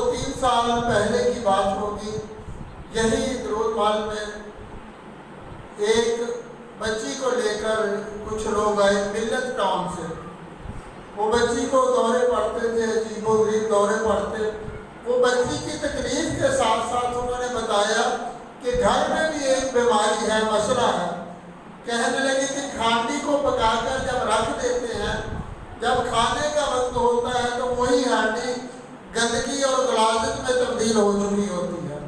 2-3 سال پہلے کی بات ہوگی، یہی درود محل میں ایک بچی کو لے کر کچھ لوگ آئے ملت ٹاؤن سے۔ وہ بچی کو دورے پڑتے تھے، عجیب و غریب دورے پڑتے۔ وہ بچی کی تکلیف کے ساتھ ساتھ انہوں نے بتایا کہ گھر میں بھی ایک بیماری ہے، مسئلہ ہے۔ کہنے لگے کہ کھانڈی کو پکا کر جب رکھ دیتے ہیں، جب کھانے کا وقت ہوتا ہے تو وہی ہانڈی گندگی اور غلاظت میں تبدیل ہو چکی ہوتی ہے۔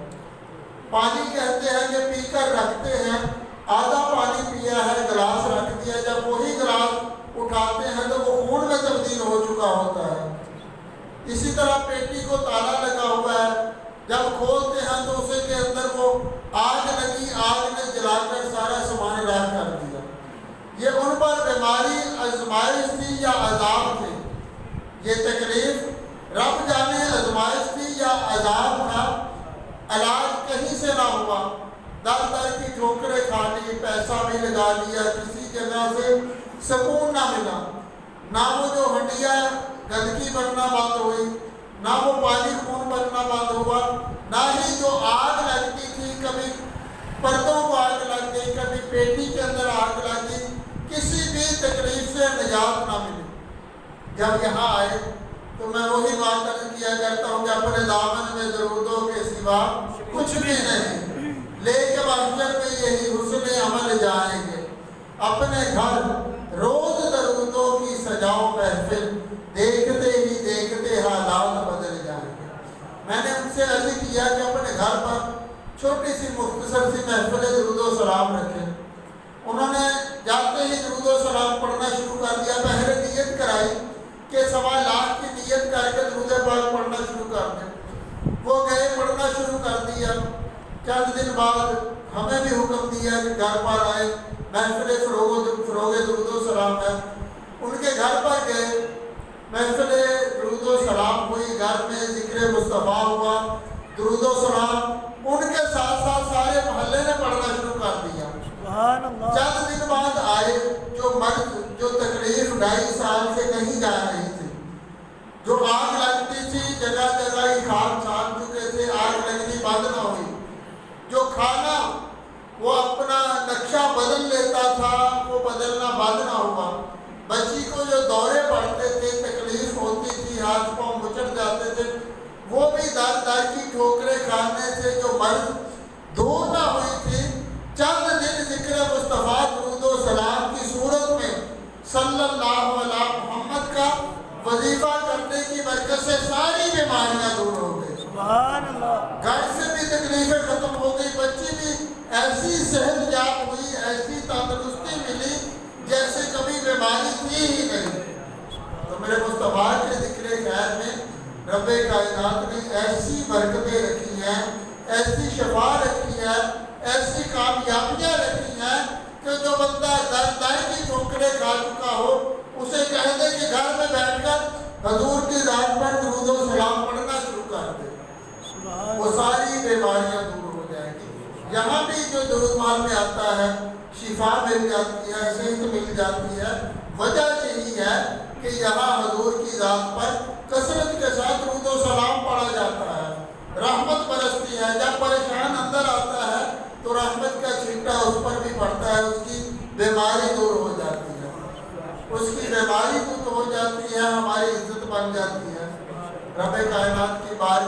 پانی کہتے ہیں کہ پی کر رکھتے ہیں، آدھا پانی پیا ہے، گلاس رکھ دیا، جب وہی گلاس اٹھاتے ہیں تو وہ خون میں تبدیل ہو چکا ہوتا ہے۔ اسی طرح پیٹی کو تالا لگا ہوا ہے، جب کھولتے ہیں تو اسے کے اندر وہ آگ لگی، آگ نے جلا کر سارا سامان راہ کر دیا۔ یہ ان پر بیماری آزمائش تھی یا عذاب تھے؟ یہ تکلیف رب جانے آزمائش تھی یا عذاب تھا۔ علاج کہیں سے نہ ہوا، در در کی ٹھوکریں کھا لی، پیسہ بھی لگا لیا، کسی جگہ سے سکون نہ ملا۔ نہ وہ جو ہڈیاں گندگی بننا بند ہوئی، نہ وہ پانی خون بننا بند ہوا، نہ ہی جو آگ لگتی تھی، کبھی پردوں کو آگ لگ گئی، کبھی پیٹی کے اندر آگ لگ گئی، کسی بھی تکلیف سے نجات نہ ملی۔ جب یہاں آئے تو میں وہی بات عرض کیا کرتا ہوں کہ اپنے دامن میں درودوں کے سوا کچھ بھی نہیں، لے کے محشر میں یہی حسن عمل جائیں گے۔ اپنے گھر روز درودوں کی سجاؤ محفل، دیکھتے ہی دیکھتے حالات بدل جائیں گے۔ میں نے ان سے عرض کیا کہ اپنے گھر پر چھوٹی سی مختصر سی محفل درود و سلام رکھیں۔ انہوں نے جاتے ہی درود و سلام پڑھنا شروع کر دیا۔ پہلے نیت کرائی کہ 1.25 لاکھ کی نیت کر کے درود پاک پڑھنا شروع کر دیں۔ وہ گئے، پڑھنا شروع کر دیا۔ چند دن بعد ہمیں بھی حکم دیا کہ گھر پر آئے، محفل فروغ درود و سلام ہے۔ ان کے گھر پر گئے، محفل درود و سلام ہوئی، گھر میں ذکر مصطفیٰ ہوا، درود و سلام ان کے ساتھ ساتھ سارے محلے نے پڑھنا شروع کر دیا۔ چند دن بعد آئے جو مرد جو تکلیف 2.5 سال سے نہیں جا رہی تھی، جو آگ لگتی تھی، جگہ جگہ ہی خاک چھان چکے تھے، آگ لگنی بند نہ ہوئی، جو کھانا وہ اپنا نقشہ بدل لیتا تھا وہ بدلنا بند نہ ہوا، بچی کو جو دورے پڑتے تھے، تکلیف ہوتی تھی، ہاتھ پاؤں مچڑ جاتے تھے، وہ بھی در در کی ٹھوکریں کھانے سے جو مرض دور نہ ہوئی تھی، چند دن ذکر مصطفیٰ درود و سلام کی صورت میں صلی اللہ علیہ محمد کا وظیفہ کرنے کی برکت سے ساری بیماریاں دور ہو گئی۔ سبحان اللہ۔ گھر سے بھی تکلیفیں ختم ہو گئی، بچی بھی ایسی صحت یاب ہوئی، ایسی تندرستی ملی جیسے کبھی بیماری تھی ہی نہیں۔ تو میرے مصطفیٰ کے ذکر خیر میں رب کائنات نے ایسی برکتیں رکھی ہیں، ایسی شفا رکھی ہے، ایسی کامیابیاں رکھی ہیں کہ جو بندہ در در کی ٹھوکریں کھا چکا ہو، اسے کہہ دے کہ گھر میں بیٹھ کر حضور کی ذات پر درود و سلام پڑھنا شروع کر دے، وہ ساری بیماریاں دور ہو جائیں گی۔ یہاں بھی جو درود محل میں آتا ہے، شفا مل جاتی ہے، صحت مل جاتی ہے۔ وجہ یہی ہے کہ یہاں حضور کی ذات پر کثرت کے ساتھ درود و سلام پڑھا جاتا ہے، رحمت برستی ہے۔ جب پریشان اندر آتا ہے تو رحمت کا چھینٹا اس پر بھی پڑتا ہے، اس کی بیماری دور ہو جاتی ہے، اس کی بیماری دور ہو جاتی ہے، ہماری عزت بن جاتی ہے۔ رب کائنات کی بار